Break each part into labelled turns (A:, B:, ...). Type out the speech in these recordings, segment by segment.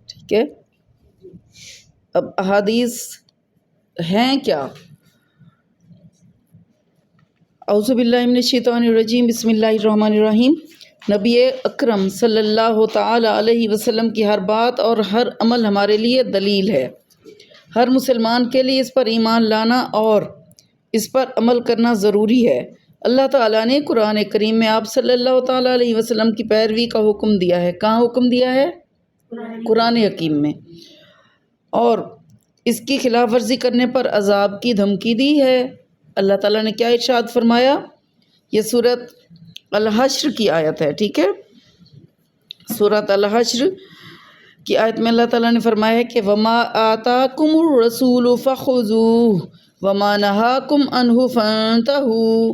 A: ٹھیک ہے. اب احادیث ہیں کیا؟ اعوذ باللہ من الشیطان الرجیم، بسم اللہ الرحمن الرحیم. نبی اکرم صلی اللہ تعالی علیہ وسلم کی ہر بات اور ہر عمل ہمارے لیے دلیل ہے. ہر مسلمان کے لیے اس پر ایمان لانا اور اس پر عمل کرنا ضروری ہے. اللہ تعالیٰ نے قرآن کریم میں آپ صلی اللہ تعالی علیہ وسلم کی پیروی کا حکم دیا ہے. کہاں حکم دیا ہے؟ قرآن حکیم میں. اور اس کی خلاف ورزی کرنے پر عذاب کی دھمکی دی ہے. اللہ تعالیٰ نے کیا ارشاد فرمایا؟ یہ سورۃ الحشر کی آیت ہے. ٹھیک ہے، سورۃ الحشر کی آیت میں اللہ تعالیٰ نے فرمایا ہے کہ وَمَا آتَاكُمُ الرَّسُولُ فَخُذُوهُ وَمَا نَهَاكُمْ عَنْهُ فَانْتَهُوا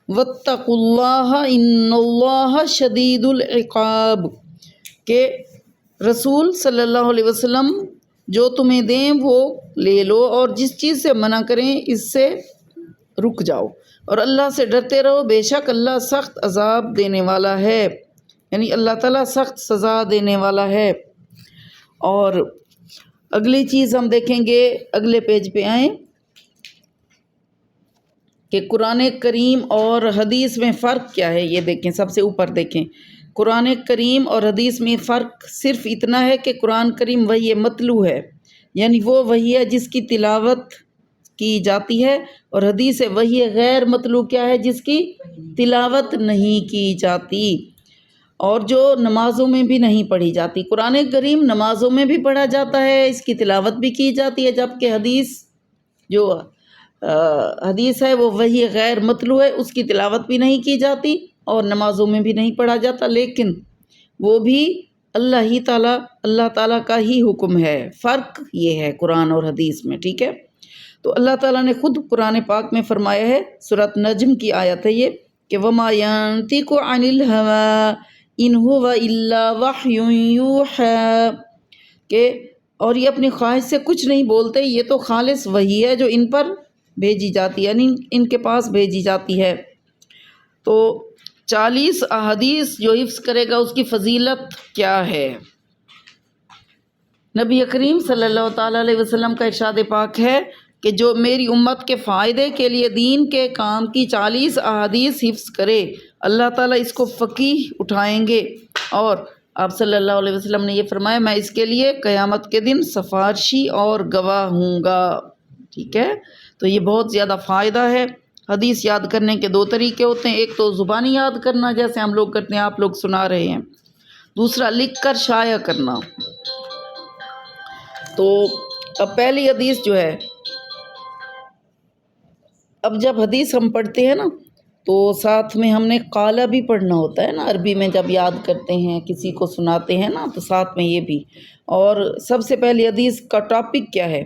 A: وَاتَّقُوا اللَّهَ إِنَّ اللَّهَ شَدِيدُ الْعِقَابِ. کہ رسول صلی اللہ علیہ وسلم جو تمہیں دیں وہ لے لو، اور جس چیز سے منع کریں اس سے رک جاؤ، اور اللہ سے ڈرتے رہو، بے شک اللہ سخت عذاب دینے والا ہے. یعنی اللہ تعالیٰ سخت سزا دینے والا ہے. اور اگلی چیز ہم دیکھیں گے، اگلے پیج پہ آئیں کہ قرآن کریم اور حدیث میں فرق کیا ہے. یہ دیکھیں، سب سے اوپر دیکھیں، قرآن کریم اور حدیث میں فرق صرف اتنا ہے کہ قرآن کریم وحی متلو ہے، یعنی وہ وحی ہے جس کی تلاوت کی جاتی ہے، اور حدیث وحی غیر متلو کیا ہے؟ جس کی تلاوت نہیں کی جاتی، اور جو نمازوں میں بھی نہیں پڑھی جاتی. قرآن کریم نمازوں میں بھی پڑھا جاتا ہے، اس کی تلاوت بھی کی جاتی ہے، جبکہ حدیث ہے وہ وحی غیر متلو ہے، اس کی تلاوت بھی نہیں کی جاتی اور نمازوں میں بھی نہیں پڑھا جاتا، لیکن وہ بھی اللہ تعالیٰ کا ہی حکم ہے. فرق یہ ہے قرآن اور حدیث میں. ٹھیک ہے، تو اللہ تعالیٰ نے خود قرآن پاک میں فرمایا ہے، سورۃ نجم کی آیت ہے یہ، کہ وَمَا يَنطِقُ عَنِ الْهَوَىٰ إِنْ هُوَ إِلَّا وَحْيٌ يُوحَىٰ. کہ اور یہ اپنی خواہش سے کچھ نہیں بولتے، یہ تو خالص وحی ہے جو ان پر بھیجی جاتی ہے، یعنی ان کے پاس بھیجی جاتی ہے. تو 40 احادیث جو حفظ کرے گا اس کی فضیلت کیا ہے؟ نبی کریم صلی اللہ تعالیٰ علیہ وسلم کا ارشاد پاک ہے کہ جو میری امت کے فائدے کے لیے دین کے کام کی 40 احادیث حفظ کرے، اللہ تعالیٰ اس کو فقیہ اٹھائیں گے. اور آپ صلی اللہ علیہ وسلم نے یہ فرمایا، میں اس کے لیے قیامت کے دن سفارشی اور گواہ ہوں گا. ٹھیک ہے، تو یہ بہت زیادہ فائدہ ہے. حدیث یاد کرنے کے 2 طریقے ہوتے ہیں، ایک تو زبانی یاد کرنا جیسے ہم لوگ کرتے ہیں، آپ لوگ سنا رہے ہیں، دوسرا لکھ کر شائع کرنا. تو اب پہلی حدیث جو ہے، اب جب حدیث ہم پڑھتے ہیں نا تو ساتھ میں ہم نے قالا بھی پڑھنا ہوتا ہے نا، عربی میں جب یاد کرتے ہیں کسی کو سناتے ہیں نا تو ساتھ میں یہ بھی. اور سب سے پہلی حدیث کا ٹاپک کیا ہے؟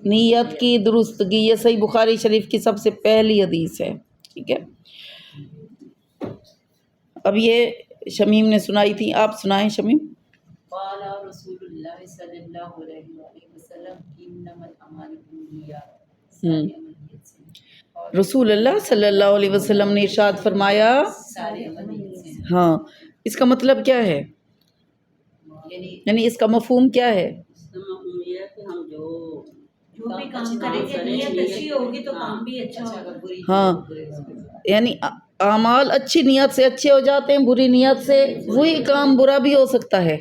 A: نیت کی درستگی. یہ صحیح بخاری شریف کی سب سے پہلی حدیث ہے. ٹھیک ہے، اب یہ شمیم نے سنائی تھی، آپ سنائیں شمیم.
B: قال رسول اللہ صلی اللہ علیہ وسلم انما الاعمال بالنیات.
A: رسول اللہ صلی اللہ علیہ وسلم نے ارشاد فرمایا، ہاں، اس کا مطلب کیا ہے؟ یعنی اس کا مفہوم کیا ہے؟
B: ہم جو بھی کام کریں گے نیت اچھی ہوگی تو کام بھی اچھا ہوگا.
A: ہاں، یعنی اعمال اچھی نیت سے اچھے ہو جاتے ہیں، بری نیت سے وہی کام برا بھی ہو سکتا ہے.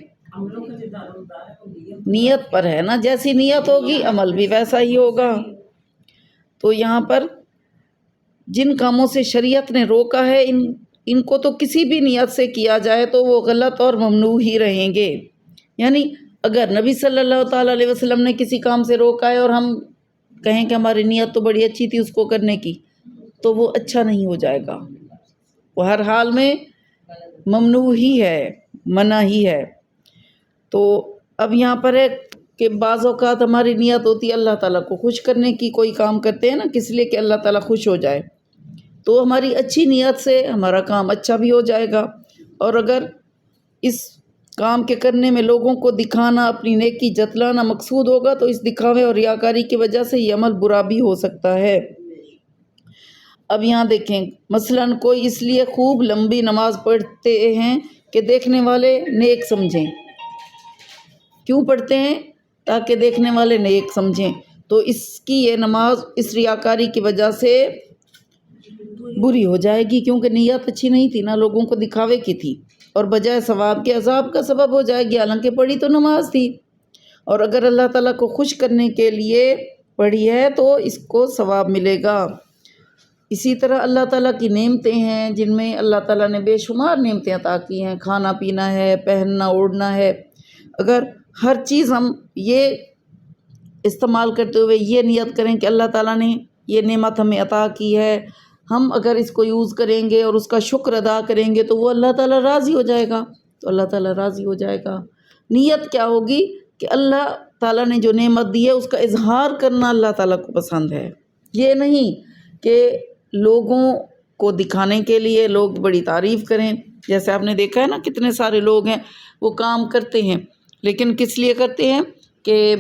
A: نیت پر ہے نا، جیسی نیت ہوگی عمل بھی ویسا ہی ہوگا. تو یہاں پر جن کاموں سے شریعت نے روکا ہے ان کو تو کسی بھی نیت سے کیا جائے تو وہ غلط اور ممنوع ہی رہیں گے. یعنی اگر نبی صلی اللہ تعالیٰ علیہ وسلم نے کسی کام سے روکا ہے اور ہم کہیں کہ ہماری نیت تو بڑی اچھی تھی اس کو کرنے کی، تو وہ اچھا نہیں ہو جائے گا، وہ ہر حال میں ممنوع ہی ہے، منع ہی ہے. تو اب یہاں پر ہے کہ بعض اوقات ہماری نیت ہوتی ہے اللہ تعالیٰ کو خوش کرنے کی، کوئی کام کرتے ہیں نا کس لیے کہ اللہ تعالیٰ خوش ہو جائے، تو ہماری اچھی نیت سے ہمارا کام اچھا بھی ہو جائے گا. اور اگر اس کام کے کرنے میں لوگوں کو دکھانا، اپنی نیکی جتلانا مقصود ہوگا تو اس دکھاوے اور ریاکاری کی وجہ سے یہ عمل برا بھی ہو سکتا ہے. اب یہاں دیکھیں، مثلاً کوئی اس لیے خوب لمبی نماز پڑھتے ہیں کہ دیکھنے والے نیک سمجھیں۔ کیوں پڑھتے ہیں؟ تاکہ دیکھنے والے نیک سمجھیں۔ تو اس کی یہ نماز اس ریاکاری کی وجہ سے بری ہو جائے گی، کیونکہ نیت اچھی نہیں تھی نا، لوگوں کو دکھاوے کی تھی، اور بجائے ثواب کے عذاب کا سبب ہو جائے گی، حالانکہ پڑھی تو نماز تھی، اور اگر اللہ تعالیٰ کو خوش کرنے کے لیے پڑھی ہے تو اس کو ثواب ملے گا۔ اسی طرح اللہ تعالیٰ کی نعمتیں ہیں جن میں اللہ تعالیٰ نے بے شمار نعمتیں عطا کی ہیں، کھانا پینا ہے، پہننا اوڑھنا ہے۔ اگر ہر چیز ہم یہ استعمال کرتے ہوئے یہ نیت کریں کہ اللہ تعالیٰ نے یہ نعمت ہمیں عطا کی ہے، ہم اگر اس کو یوز کریں گے اور اس کا شکر ادا کریں گے تو وہ اللہ تعالیٰ راضی ہو جائے گا، تو اللہ تعالیٰ راضی ہو جائے گا۔ نیت کیا ہوگی کہ اللہ تعالیٰ نے جو نعمت دی ہے اس کا اظہار کرنا اللہ تعالیٰ کو پسند ہے، یہ نہیں کہ لوگوں کو دکھانے کے لیے لوگ بڑی تعریف کریں۔ جیسے آپ نے دیکھا ہے نا، کتنے سارے لوگ ہیں وہ کام کرتے ہیں لیکن کس لیے کرتے ہیں کہ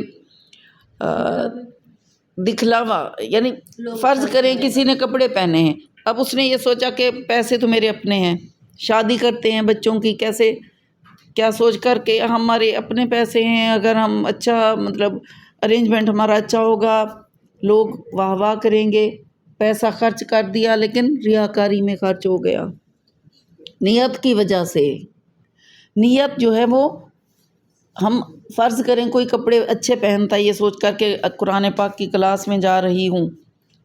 A: دکھلاوا، یعنی فرض کریں کسی نے کپڑے پہنے ہیں، اب اس نے یہ سوچا کہ پیسے تو میرے اپنے ہیں، شادی کرتے ہیں بچوں کی، کیسے کیا سوچ کر کہ ہمارے اپنے پیسے ہیں، اگر ہم اچھا مطلب ارینجمنٹ ہمارا اچھا ہوگا لوگ واہ واہ کریں گے، پیسہ خرچ کر دیا لیکن ریاکاری میں خرچ ہو گیا نیت کی وجہ سے۔ نیت جو ہے وہ ہم فرض کریں کوئی کپڑے اچھے پہنتا ہے یہ سوچ کر کہ قرآن پاک کی کلاس میں جا رہی ہوں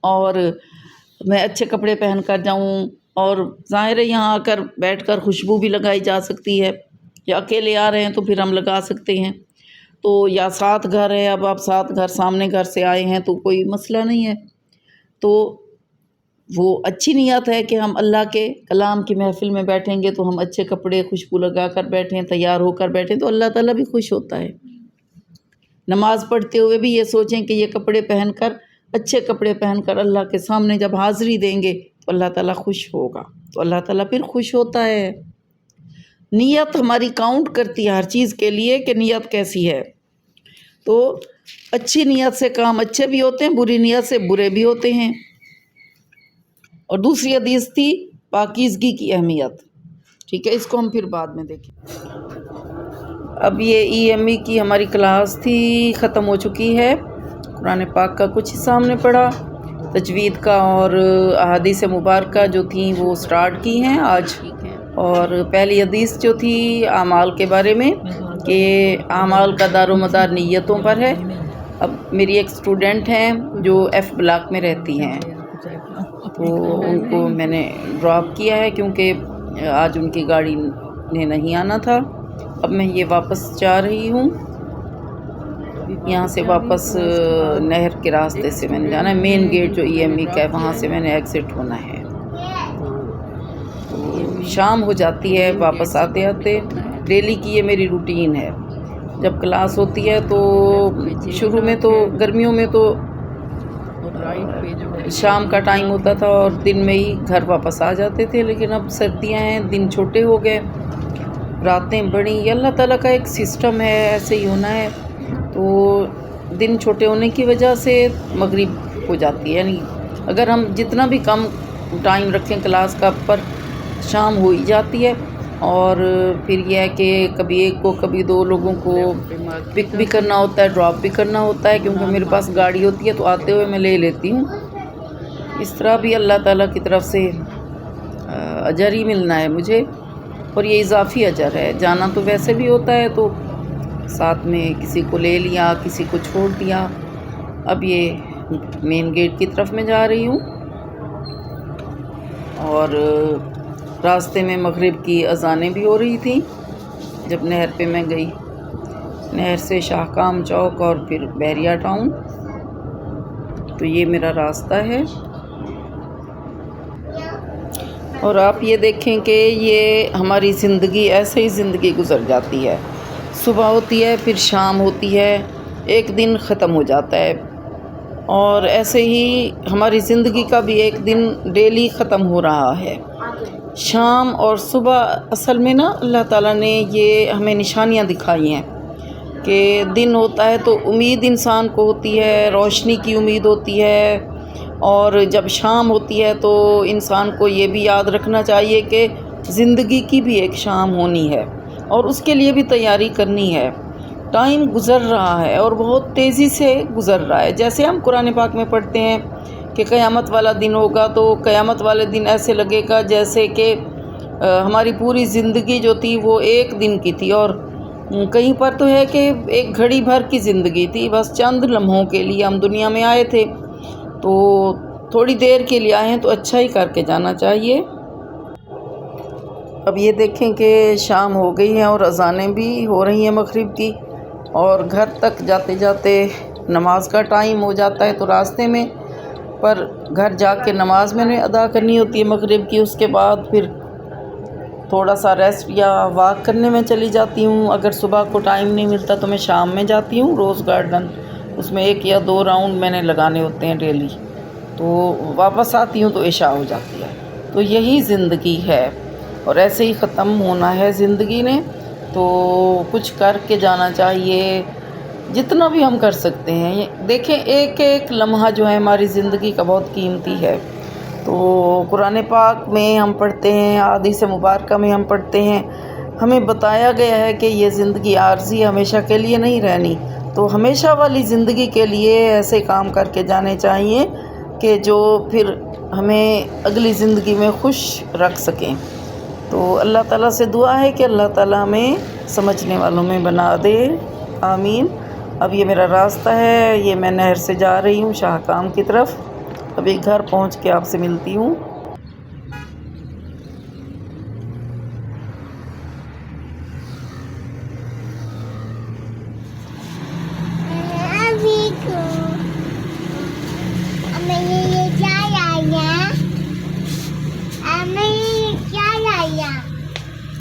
A: اور میں اچھے کپڑے پہن کر جاؤں، اور ظاہر ہے یہاں آ کر بیٹھ کر خوشبو بھی لگائی جا سکتی ہے، یا اکیلے آ رہے ہیں تو پھر ہم لگا سکتے ہیں، تو یا ساتھ گھر ہے، اب آپ ساتھ گھر سامنے گھر سے آئے ہیں تو کوئی مسئلہ نہیں ہے، تو وہ اچھی نیت ہے کہ ہم اللہ کے کلام کی محفل میں بیٹھیں گے تو ہم اچھے کپڑے خوشبو لگا کر بیٹھیں، تیار ہو کر بیٹھیں تو اللہ تعالیٰ بھی خوش ہوتا ہے۔ نماز پڑھتے ہوئے بھی یہ سوچیں کہ یہ کپڑے پہن کر، اچھے کپڑے پہن کر اللہ کے سامنے جب حاضری دیں گے تو اللہ تعالیٰ خوش ہوگا، تو اللہ تعالیٰ پھر خوش ہوتا ہے۔ نیت ہماری کاؤنٹ کرتی ہے ہر چیز کے لیے کہ نیت کیسی ہے، تو اچھی نیت سے کام اچھے بھی ہوتے ہیں، بری نیت سے برے بھی ہوتے ہیں۔ اور دوسری حدیث تھی پاکیزگی کی اہمیت، ٹھیک ہے، اس کو ہم پھر بعد میں دیکھیں۔ اب یہ EME کی ہماری کلاس تھی، ختم ہو چکی ہے، قرآن پاک کا کچھ حصہ ہم نے پڑھا، تجوید کا اور احادیث مبارکہ جو تھیں وہ سٹارٹ کی ہیں آج، اور پہلی حدیث جو تھی اعمال کے بارے میں کہ اعمال کا دار و مدار نیتوں پر ہے۔ اب میری ایک اسٹوڈنٹ ہیں جو F بلاک میں رہتی ہیں، تو ان کو میں نے ڈراپ کیا ہے کیونکہ آج ان کی گاڑی نے نہیں آنا تھا۔ اب میں یہ واپس جا رہی ہوں، یہاں سے واپس نہر کے راستے سے میں نے جانا ہے، مین گیٹ جو EME کا ہے وہاں سے میں نے ایگزٹ ہونا ہے۔ شام ہو جاتی ہے واپس آتے آتے، ڈیلی کی یہ میری روٹین ہے۔ جب کلاس ہوتی ہے تو شروع میں تو گرمیوں میں تو شام کا ٹائم ہوتا تھا اور دن میں ہی گھر واپس آ جاتے تھے، لیکن اب سردیاں ہیں، دن چھوٹے ہو گئے، راتیں بڑی، یہ اللہ تعالیٰ کا ایک سسٹم ہے، ایسے ہی ہونا ہے۔ تو دن چھوٹے ہونے کی وجہ سے مغرب ہو جاتی ہے، یعنی اگر ہم جتنا بھی کم ٹائم رکھیں کلاس کا پر شام ہو ہی جاتی ہے، اور پھر یہ ہے کہ کبھی ایک کو کبھی دو لوگوں کو پک بھی کرنا ہوتا ہے، ڈراپ بھی کرنا ہوتا ہے، کیونکہ میرے پاس گاڑی ہوتی ہے تو آتے ہوئے میں لے لیتی ہوں۔ اس طرح بھی اللہ تعالیٰ کی طرف سے اجر ہی ملنا ہے مجھے، اور یہ اضافی اجر ہے، جانا تو ویسے بھی ہوتا ہے تو ساتھ میں کسی کو لے لیا، کسی کو چھوڑ دیا۔ اب یہ مین گیٹ کی طرف میں جا رہی ہوں، اور راستے میں مغرب کی اذانیں بھی ہو رہی تھیں جب نہر پہ میں گئی، نہر سے شاہکام چوک اور پھر بحریہ ٹاؤن، تو یہ میرا راستہ ہے۔ اور آپ یہ دیکھیں کہ یہ ہماری زندگی ایسے ہی زندگی گزر جاتی ہے، صبح ہوتی ہے پھر شام ہوتی ہے، ایک دن ختم ہو جاتا ہے، اور ایسے ہی ہماری زندگی کا بھی ایک دن ڈیلی ختم ہو رہا ہے۔ شام اور صبح اصل میں نا اللہ تعالیٰ نے یہ ہمیں نشانیاں دکھائی ہیں کہ دن ہوتا ہے تو امید انسان کو ہوتی ہے، روشنی کی امید ہوتی ہے، اور جب شام ہوتی ہے تو انسان کو یہ بھی یاد رکھنا چاہیے کہ زندگی کی بھی ایک شام ہونی ہے اور اس کے لیے بھی تیاری کرنی ہے۔ ٹائم گزر رہا ہے اور بہت تیزی سے گزر رہا ہے۔ جیسے ہم قرآن پاک میں پڑھتے ہیں کہ قیامت والا دن ہوگا تو قیامت والے دن ایسے لگے گا جیسے کہ ہماری پوری زندگی جو تھی وہ ایک دن کی تھی، اور کہیں پر تو ہے کہ ایک گھڑی بھر کی زندگی تھی، بس چند لمحوں کے لیے ہم دنیا میں آئے تھے، تو تھوڑی دیر کے لیے آئے ہیں تو اچھا ہی کر کے جانا چاہیے۔ اب یہ دیکھیں کہ شام ہو گئی ہے اور اذانیں بھی ہو رہی ہیں مغرب کی، اور گھر تک جاتے جاتے نماز کا ٹائم ہو جاتا ہے، تو راستے میں پر گھر جا کے نماز میں نے ادا کرنی ہوتی ہے مغرب کی۔ اس کے بعد پھر تھوڑا سا ریسٹ یا واک کرنے میں چلی جاتی ہوں۔ اگر صبح کو ٹائم نہیں ملتا تو میں شام میں جاتی ہوں روز گارڈن، اس میں 1 یا 2 راؤنڈ میں نے لگانے ہوتے ہیں ڈیلی، تو واپس آتی ہوں تو عشاء ہو جاتی ہے۔ تو یہی زندگی ہے اور ایسے ہی ختم ہونا ہے زندگی نے، تو کچھ کر کے جانا چاہیے جتنا بھی ہم کر سکتے ہیں۔ دیکھیں ایک ایک لمحہ جو ہے ہماری زندگی کا بہت قیمتی ہے۔ تو قرآن پاک میں ہم پڑھتے ہیں، احادیث مبارکہ میں ہم پڑھتے ہیں، ہمیں بتایا گیا ہے کہ یہ زندگی عارضی ہمیشہ کے لیے نہیں رہنی، تو ہمیشہ والی زندگی کے لیے ایسے کام کر کے جانے چاہیے کہ جو پھر ہمیں اگلی زندگی میں خوش رکھ سکیں۔ تو اللہ تعالیٰ سے دعا ہے کہ اللہ تعالیٰ ہمیں سمجھنے والوں میں بنا دے، آمین۔ اب یہ میرا راستہ ہے، یہ میں نہر سے جا رہی ہوں شاہ کام کی طرف، ابھی گھر پہنچ کے آپ سے ملتی ہوں۔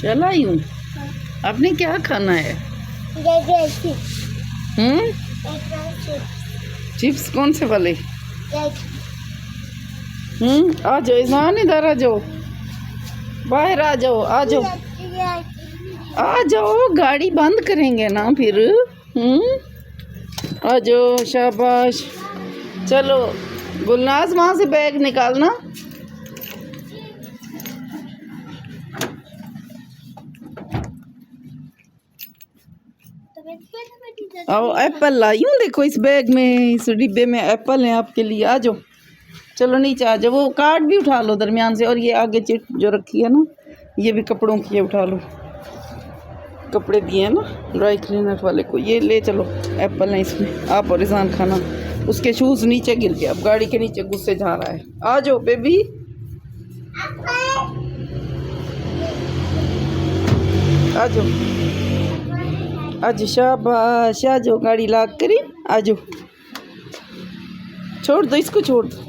A: کیا لائی ہوں؟ آپ نے کیا کھانا ہے؟ چپس کون سے والے؟ آ جاؤ اذہان، ادھر آ جاؤ، باہر آ جاؤ، آ جاؤ آ جاؤ، گاڑی بند کریں گے نا پھر۔ آ جاؤ، شاباش۔ چلو گلناز وہاں سے بیگ نکالنا۔ آؤ، ایپل لائی ہوں، دیکھو اس بیگ میں، اس ڈبے میں ایپل ہیں آپ کے لیے، آ جاؤ۔ چلو نیچے آ جاؤ، وہ کارڈ بھی اٹھا لو درمیان سے، اور یہ آگے چٹ جو رکھی ہے نا، یہ بھی کپڑوں کی ہے، اٹھا لو، کپڑے دیے ہیں نا ڈرائی کلینر والے کو، یہ لے چلو، ایپل ہیں اس میں، آپ اور رضوان کھانا۔ اس کے شوز نیچے گر گئے، اب گاڑی کے نیچے غصے جا رہا ہے۔ آ جاؤ بیبی، آ جاؤ، آج شاباش، آ جاؤ، گاڑی لاک کری، آ جاؤ، چھوڑ دو اس کو، چھوڑ دو۔